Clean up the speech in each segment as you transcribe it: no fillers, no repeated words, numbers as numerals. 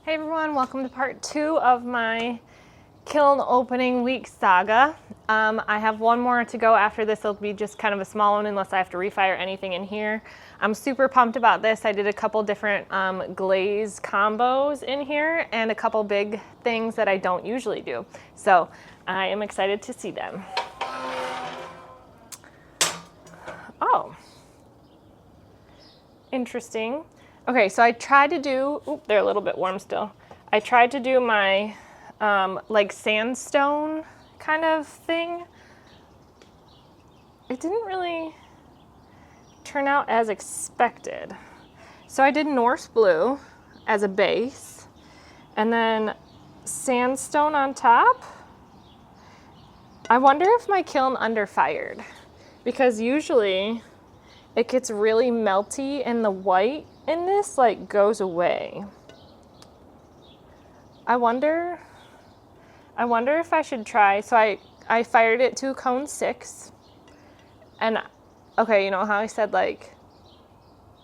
Hey everyone, welcome to part 2 of my kiln opening week saga. I have one more to go after this. It'll be just kind of a small one unless I have to refire anything in here. I'm super pumped about this. I did a couple different glaze combos in here and a couple big things that I don't usually do. So I am excited to see them. Oh, interesting. Okay, so I tried to do, oop, they're a little bit warm still. I tried to do my like sandstone kind of thing. It didn't really turn out as expected. So I did Norse blue as a base and then sandstone on top. I wonder if my kiln underfired because usually it gets really melty and the white in this like goes away. I wonder if I should try. So I fired it to cone 6 and okay, you know how I said like,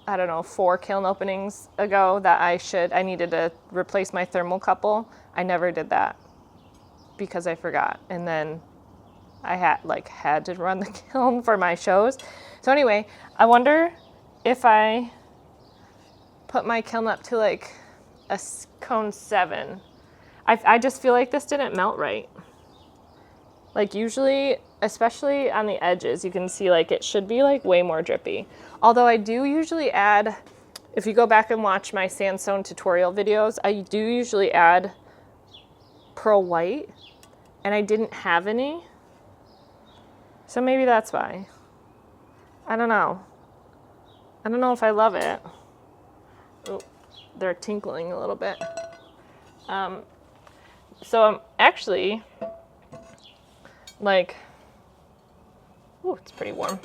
I don't know, 4 kiln openings ago that I needed to replace my thermocouple. I never did that because I forgot. And then I had to run the kiln for my shows. So anyway, I wonder if I put my kiln up to like a cone 7. I just feel like this didn't melt right. Like usually, especially on the edges, you can see like it should be like way more drippy. Although I do usually add, if you go back and watch my sandstone tutorial videos, I do usually add pearl white and I didn't have any. So maybe that's why. I don't know. I don't know if I love it. Oh, they're tinkling a little bit. So I'm actually like, ooh, it's pretty warm.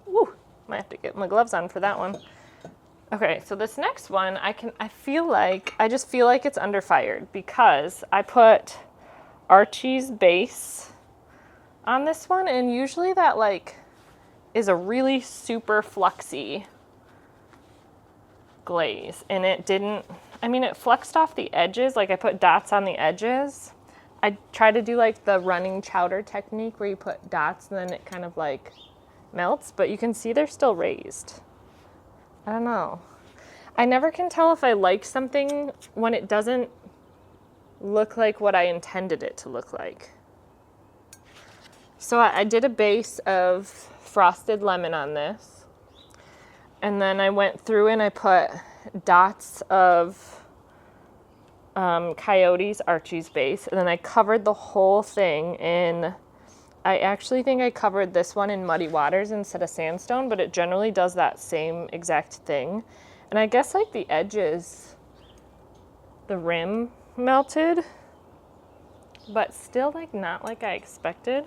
Ooh, might have to get my gloves on for that one. Okay, so this next one, I just feel like it's underfired because I put Archie's base on this one, and usually that like is a really super fluxy glaze, and it didn't, I mean, it fluxed off the edges, like I put dots on the edges. I try to do like the running chowder technique where you put dots and then it kind of like melts, but you can see they're still raised. I don't know. I never can tell if I like something when it doesn't look like what I intended it to look like. So I did a base of frosted lemon on this. And then I went through and I put dots of Coyote's Archie's base. And then I covered the whole thing in, I actually think I covered this one in muddy waters instead of sandstone, but it generally does that same exact thing. And I guess like the edges, the rim melted, but still like not like I expected.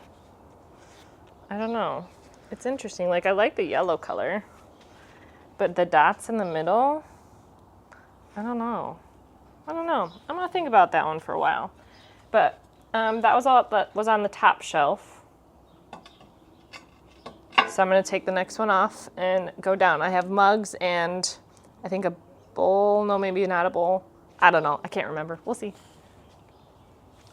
I don't know. It's interesting. Like I like the yellow color, but the dots in the middle, I don't know. I'm gonna think about that one for a while. But that was all that was on the top shelf. So I'm gonna take the next one off and go down. I have mugs and I think a bowl. No, maybe not a bowl. I don't know. I can't remember. We'll see.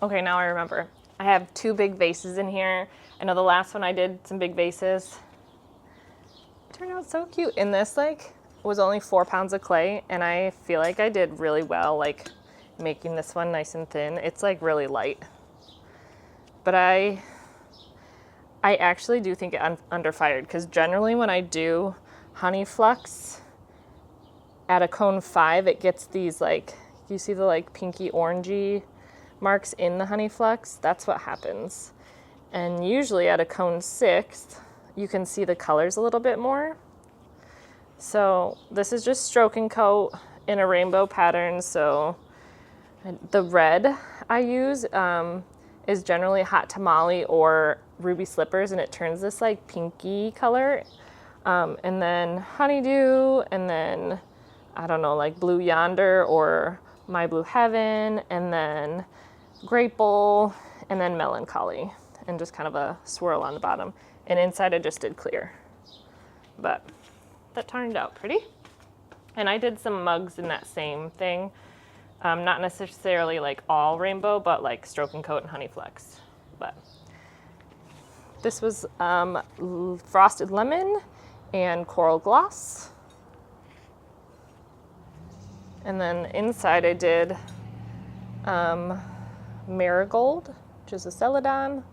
Okay, now I remember. I have 2 big vases in here. I know the last one I did some big vases. It turned out so cute. And this like was only 4 pounds of clay, and I feel like I did really well like making this one nice and thin. It's like really light. But I actually do think it underfired because generally when I do Honey Flux at a cone 5, it gets these like, you see the like pinky orangey marks in the Honey Flux? That's what happens. And usually at a cone 6, you can see the colors a little bit more. So this is just stroke and coat in a rainbow pattern. So the red I use is generally hot tamale or ruby slippers, and it turns this like pinky color. And then honeydew, and then I don't know, like blue yonder or my blue heaven, and then grape bowl, and then melancholy, and just kind of a swirl on the bottom. And inside I just did clear. But that turned out pretty. And I did some mugs in that same thing. Not necessarily like all rainbow, but like Stroke and Coat and Honey Flux. But this was frosted lemon and coral gloss. And then inside I did marigold, which is a celadon.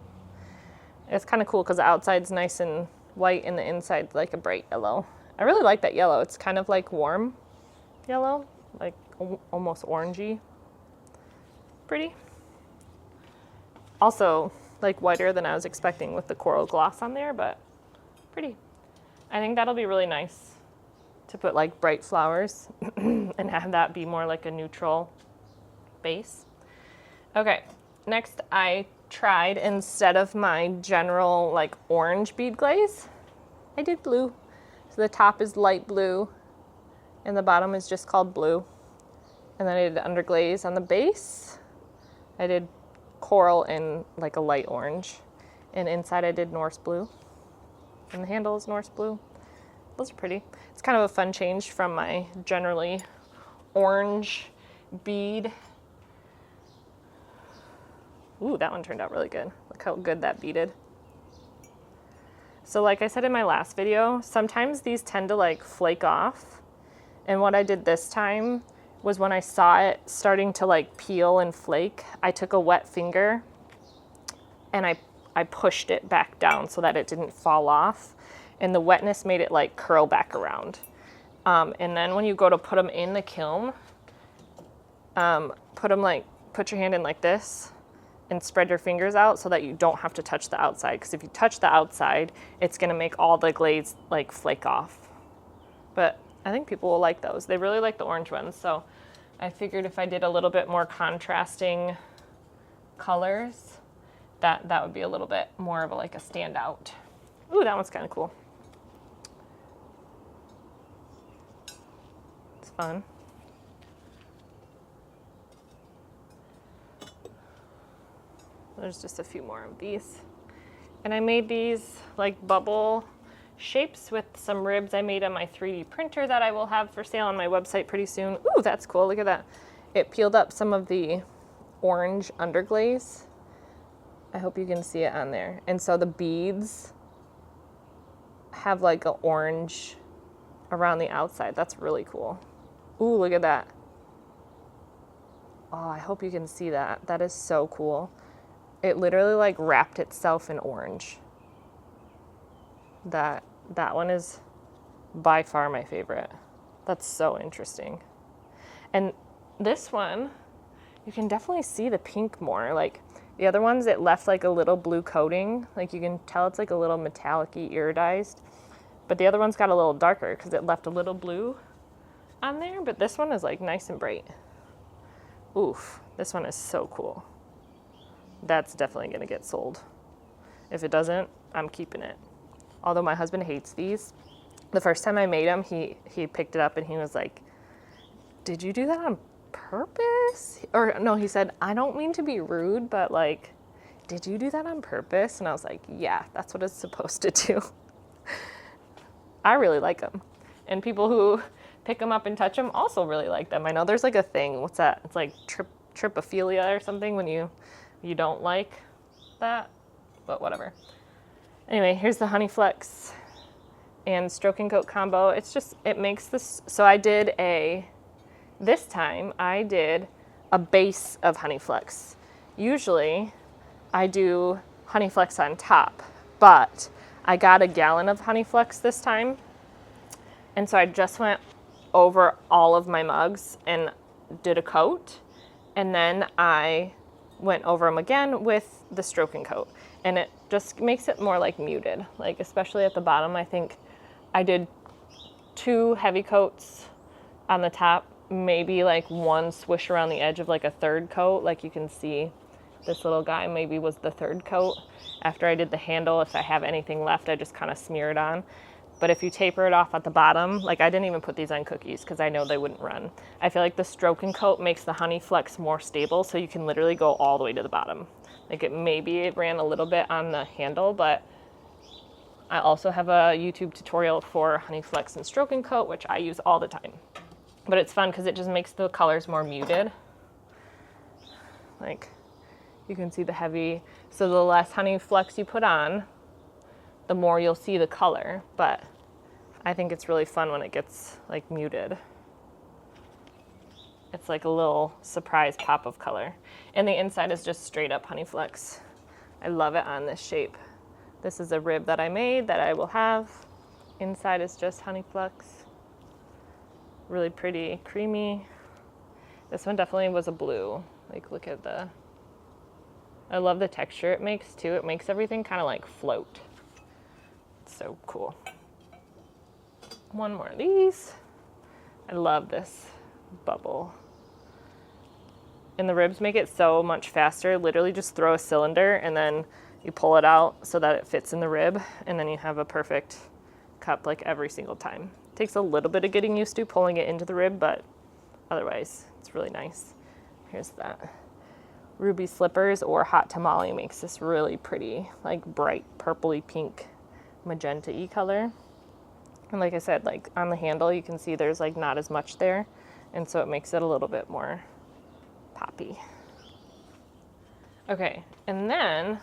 It's kind of cool because the outside's nice and white and the inside's like a bright yellow. I really like that yellow. It's kind of like warm yellow, like almost orangey. Pretty. Also like whiter than I was expecting with the coral gloss on there, but pretty. I think that'll be really nice to put like bright flowers and have that be more like a neutral base. Okay, next I tried, instead of my general like orange bead glaze, I did blue. So the top is light blue and the bottom is just called blue. And then I did underglaze on the base. I did coral and like a light orange. And inside I did Norse blue. And the handle is Norse blue. Those are pretty. It's kind of a fun change from my generally orange bead. Ooh, that one turned out really good. Look how good that beaded. So like I said in my last video, sometimes these tend to like flake off. And what I did this time was when I saw it starting to like peel and flake, I took a wet finger and I pushed it back down so that it didn't fall off. And the wetness made it like curl back around. And then when you go to put them in the kiln, put your hand in like this and spread your fingers out so that you don't have to touch the outside. Because if you touch the outside, it's gonna make all the glaze like flake off. But I think people will like those. They really like the orange ones. So I figured if I did a little bit more contrasting colors, that would be a little bit more of like a standout. Ooh, that one's kind of cool. It's fun. There's just a few more of these. And I made these like bubble shapes with some ribs I made on my 3D printer that I will have for sale on my website pretty soon. Ooh, that's cool. Look at that. It peeled up some of the orange underglaze. I hope you can see it on there. And so the beads have like an orange around the outside. That's really cool. Ooh, look at that. Oh, I hope you can see that. That is so cool. It literally like wrapped itself in orange. That one is by far my favorite. That's so interesting. And this one, you can definitely see the pink more. Like the other ones, it left like a little blue coating. Like you can tell it's like a little metallic-y iridized. But the other one's got a little darker because it left a little blue on there. But this one is like nice and bright. Oof, this one is so cool. That's definitely gonna get sold. If it doesn't, I'm keeping it. Although my husband hates these. The first time I made them, he picked it up and he was like, "Did you do that on purpose?" Or no, he said, "I don't mean to be rude, but like, did you do that on purpose?" And I was like, "Yeah, that's what it's supposed to do." I really like them. And people who pick them up and touch them also really like them. I know there's like a thing, what's that? It's like tripophilia or something when you don't like that, but whatever. Anyway, here's the Honey Flux and Stroke and Coat combo. It's just, it makes this, so this time I did a base of Honey Flux. Usually I do Honey Flux on top, but I got a gallon of Honey Flux this time. And so I just went over all of my mugs and did a coat. And then I went over them again with the Stroke and Coat. And it just makes it more like muted, like especially at the bottom. I think I did 2 heavy coats on the top, maybe like one swish around the edge of like a 3rd coat. Like you can see this little guy maybe was the 3rd coat. After I did the handle, if I have anything left, I just kind of smear it on. But if you taper it off at the bottom, like I didn't even put these on cookies because I know they wouldn't run. I feel like the Stroke and Coat makes the Honey Flux more stable, so you can literally go all the way to the bottom. Like it ran a little bit on the handle, but I also have a YouTube tutorial for Honey Flux and Stroke and Coat, which I use all the time. But it's fun because it just makes the colors more muted. Like, you can see the heavy, so the less Honey Flux you put on, the more you'll see the color, but I think it's really fun when it gets like muted. It's like a little surprise pop of color. And the inside is just straight up Honey Flux. I love it on this shape. This is a rib that I made that I will have. Inside is just Honey Flux. Really pretty, creamy. This one definitely was a blue. Like, look at the, I love the texture it makes too. It makes everything kind of like float. It's so cool. One more of these. I love this bubble. And the ribs make it so much faster. Literally just throw a cylinder and then you pull it out so that it fits in the rib, and then you have a perfect cup like every single time. It takes a little bit of getting used to pulling it into the rib, but otherwise it's really nice. Here's that. Ruby Slippers or Hot Tamale makes this really pretty, like bright purpley pink magenta-y color. And like I said, like on the handle you can see there's like not as much there, and so it makes it a little bit more poppy. Okay, and then,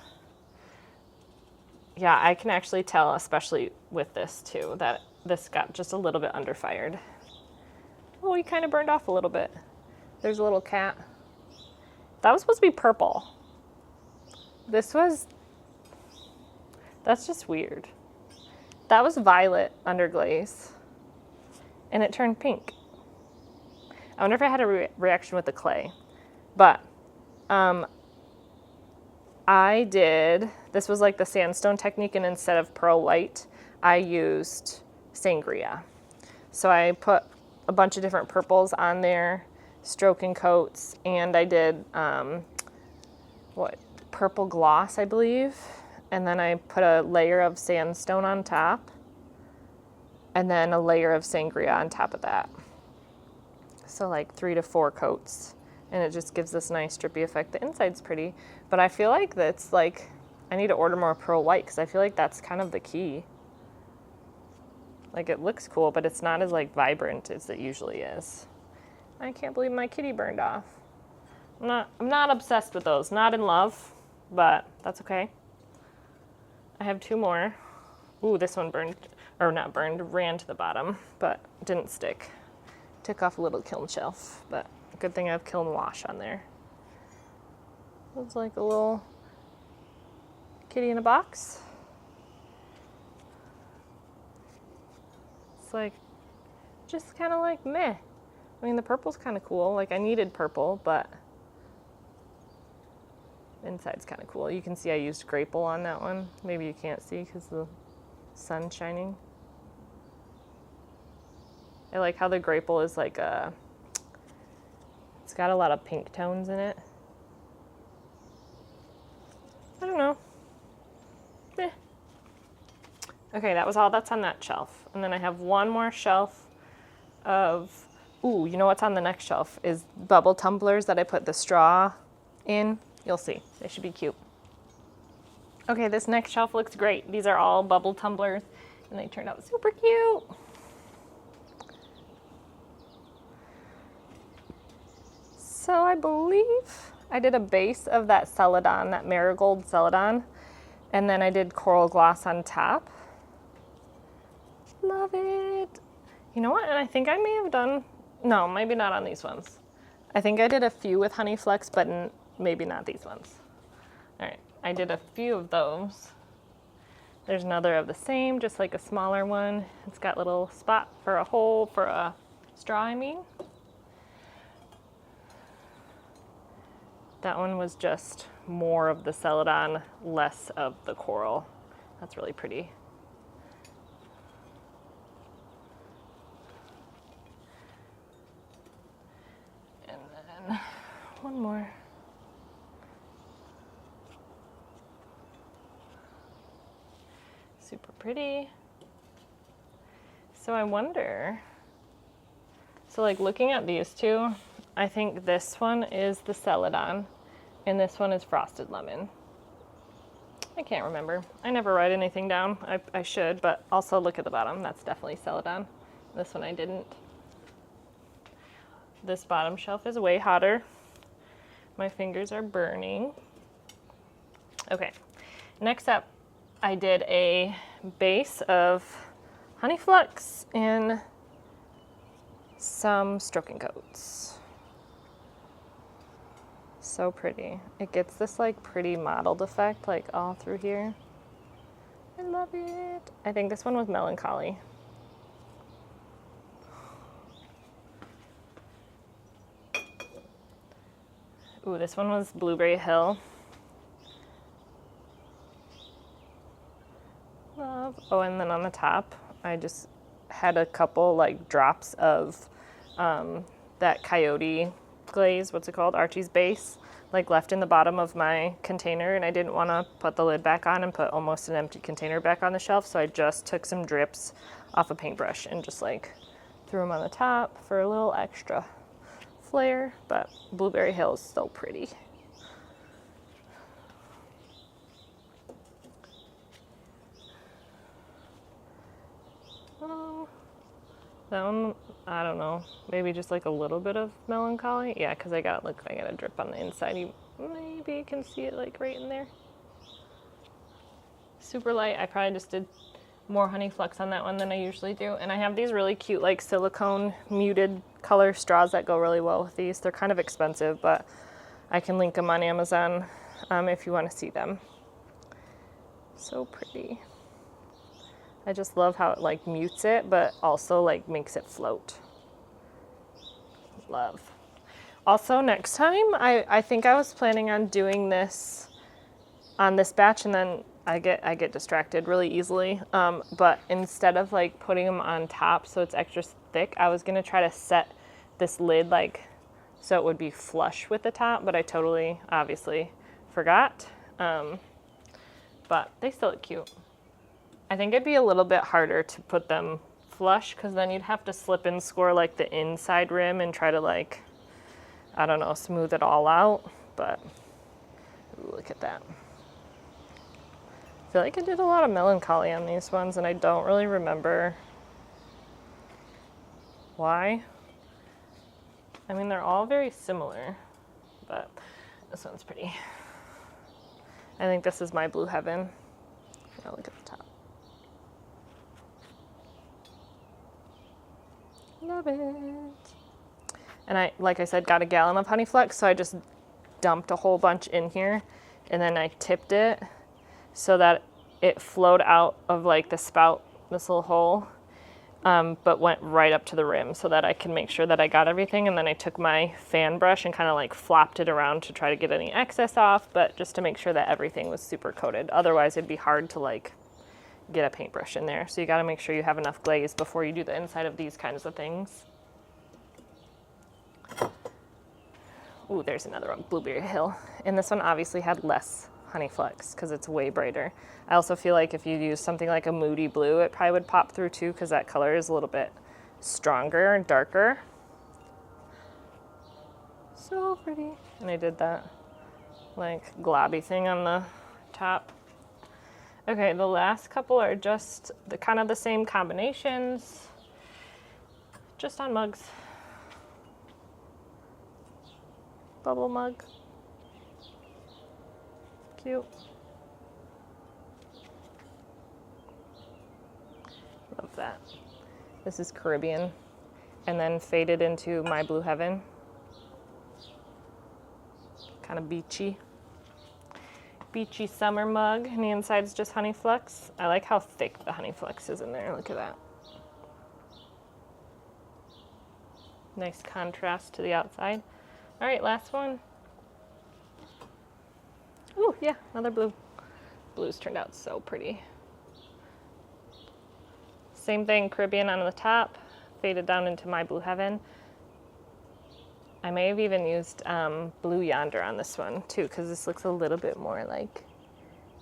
yeah, I can actually tell, especially with this too, that this got just a little bit underfired. Oh, he kind of burned off a little bit. There's a little cat. That was supposed to be purple. This was, that's just weird. That was violet under glaze, and it turned pink. I wonder if I had a reaction with the clay. But I did, this was like the sandstone technique, and instead of pearl white, I used sangria. So I put a bunch of different purples on there, stroking coats, and I did, purple gloss, I believe. And then I put a layer of sandstone on top, and then a layer of sangria on top of that. So like 3 to 4 coats. And it just gives this nice drippy effect. The inside's pretty, but I feel like that's like, I need to order more pearl white because I feel like that's kind of the key. Like, it looks cool, but it's not as like vibrant as it usually is. I can't believe my kitty burned off. I'm not obsessed with those, not in love, but that's okay. I have 2 more. Ooh, this one burned, or not burned, ran to the bottom, but didn't stick. Took off a little kiln shelf, but good thing I have Kiln wash on there. Looks like a little kitty in a box. It's like, just kind of like meh. I mean, the purple's kind of cool. Like, I needed purple, but the inside's kind of cool. You can see I used grapple on that one. Maybe you can't see because the sun's shining. I like how the grapple is like a, it's got a lot of pink tones in it. I don't know. Eh. Okay, that was all that's on that shelf. And then I have one more shelf of, ooh, you know what's on the next shelf is bubble tumblers that I put the straw in. You'll see, they should be cute. Okay, this next shelf looks great. These are all bubble tumblers, and they turned out super cute. So I believe I did a base of that celadon, that marigold celadon, and then I did coral gloss on top. Love it. You know what, and I think I may have done, no, maybe not on these ones. I think I did a few with Honey Flux, but maybe not these ones. All right, I did a few of those. There's another of the same, just like a smaller one. It's got a little spot for a hole for a straw, I mean. That one was just more of the celadon, less of the coral. That's really pretty. And then one more. Super pretty. So I wonder, so like looking at these two, I think this one is the celadon and this one is frosted lemon. I can't remember. I never write anything down. I should, but also look at the bottom. That's definitely celadon. This one I didn't. this bottom shelf is way hotter. My fingers are burning. Okay, next up, I did a base of Honey Flux and some stroking coats. So pretty. It gets this like pretty mottled effect like all through here. I love it. I think this one was Melancholy. Ooh, this one was Blueberry Hill. Love. Oh, and then on the top, I just had a couple like drops of that Coyote glaze, what's it called? Archie's base, like left in the bottom of my container, and I didn't want to put the lid back on and put almost an empty container back on the shelf, so I just took some drips off a paintbrush and just like threw them on the top for a little extra flair. But Blueberry Hill is so pretty. Oh, that one, I don't know, maybe just like a little bit of Melancholy. Yeah, because I got a drip on the inside. You maybe can see it like right in there. Super light. I probably just did more Honey Flux on that one than I usually do. And I have these really cute like silicone muted color straws that go really well with these. They're kind of expensive, but I can link them on Amazon if you want to see them. So pretty. I just love how it like mutes it, but also like makes it float. Love. Also, next time, I think I was planning on doing this on this batch, and then I get distracted really easily. But instead of like putting them on top so it's extra thick, I was gonna try to set this lid like so it would be flush with the top, but I totally obviously forgot. But they still look cute. I think it'd be a little bit harder to put them flush because then you'd have to slip and score like the inside rim and try to like, I don't know, smooth it all out. But ooh, look at that. I feel like I did a lot of Melancholy on these ones and I don't really remember why. I mean, they're all very similar, but this one's pretty. I think this is my Blue Heaven. Oh, look at the top. Love it. And I, like I said, got a gallon of Honey Flux, so I just dumped a whole bunch in here, and then I tipped it so that it flowed out of like the spout, this little hole, but went right up to the rim so that I can make sure that I got everything. And then I took my fan brush and kind of like flopped it around to try to get any excess off, but just to make sure that everything was super coated. Otherwise it'd be hard to like get a paintbrush in there. So you got to make sure you have enough glaze before you do the inside of these kinds of things. Ooh, there's another one, Blueberry Hill. And this one obviously had less Honey Flux because it's way brighter. I also feel like if you use something like a moody blue, it probably would pop through too because that color is a little bit stronger and darker. So pretty. And I did that like globby thing on the top. Okay, the last couple are just the kind of the same combinations, just on mugs. Bubble mug. Cute. Love that. This is Caribbean, and then faded into my Blue Heaven. Kind of beachy. Beachy summer mug, and the inside's just Honey Flux. I like how thick the Honey Flux is in there. Look at that. Nice contrast to the outside. All right, last one. Ooh, yeah, another blue. Blues turned out so pretty. Same thing, Caribbean on the top, faded down into my Blue Heaven. I may have even used Blue Yonder on this one too, because this looks a little bit more like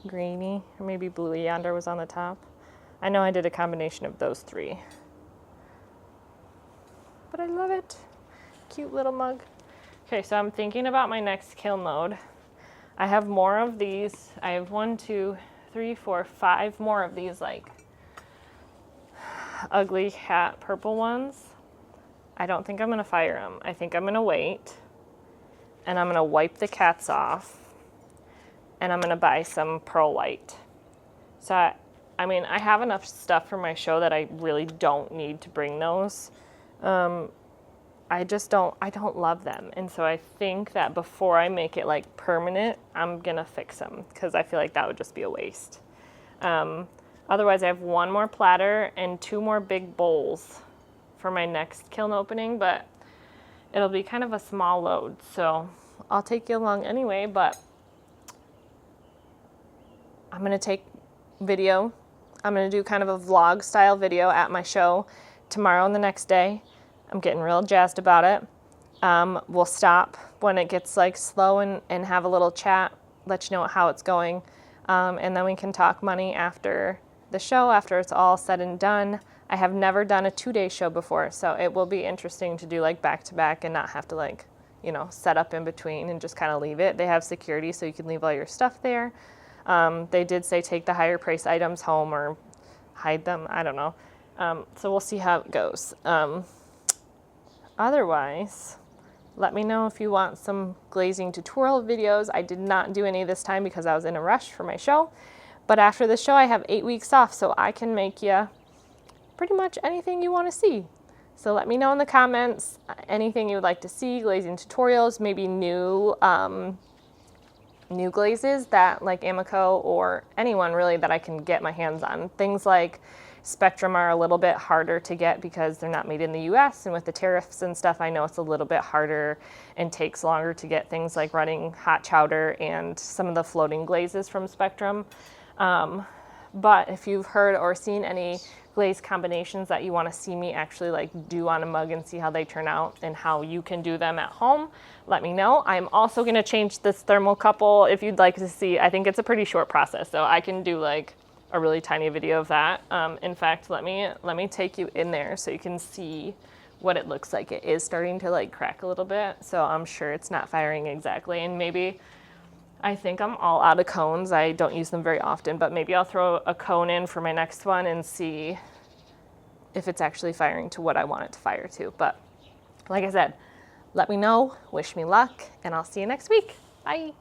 greeny, or maybe Blue Yonder was on the top. I know I did a combination of those three, but I love it. Cute little mug. Okay, so I'm thinking about my next kiln load. I have more of these. I have 1, 2, 3, 4, 5 more of these like ugly hat purple ones. I don't think I'm gonna fire them. I think I'm gonna wait, and I'm gonna wipe the cats off, and I'm gonna buy some pearl white. So I mean, I have enough stuff for my show that I really don't need to bring those. I don't love them. And so I think that before I make it like permanent, I'm gonna fix them because I feel like that would just be a waste. Otherwise, I have one more platter and 2 more big bowls for my next kiln opening, but it'll be kind of a small load. So I'll take you along anyway, but I'm gonna take video. I'm gonna do kind of a vlog style video at my show tomorrow and the next day. I'm getting real jazzed about it. We'll stop when it gets like slow and have a little chat, let you know how it's going. And then we can talk money after the show, after it's all said and done. I have never done a 2-day show before, so it will be interesting to do like back to back and not have to like, you know, set up in between and just kind of leave it. They have security so you can leave all your stuff there. They did say take the higher price items home or hide them. I don't know. So we'll see how it goes. Otherwise, let me know if you want some glazing tutorial videos. I did not do any this time because I was in a rush for my show. But after the show, I have 8 weeks off, so I can make you pretty much anything you want to see. So let me know in the comments anything you would like to see, glazing tutorials, maybe new glazes that like Amico or anyone really that I can get my hands on. Things like Spectrum are a little bit harder to get because they're not made in the US, and with the tariffs and stuff, I know it's a little bit harder and takes longer to get things like running hot chowder and some of the floating glazes from Spectrum. But if you've heard or seen any glaze combinations that you want to see me actually like do on a mug and see how they turn out and how you can do them at home, let me know. I'm also going to change this thermocouple if you'd like to see. I think it's a pretty short process, so I can do like a really tiny video of that. In fact, let me take you in there so you can see what it looks like. It is starting to like crack a little bit, so I'm sure it's not firing exactly. And maybe, I think I'm all out of cones. I don't use them very often, but maybe I'll throw a cone in for my next one and see if it's actually firing to what I want it to fire to. But like I said, let me know, wish me luck, and I'll see you next week. Bye.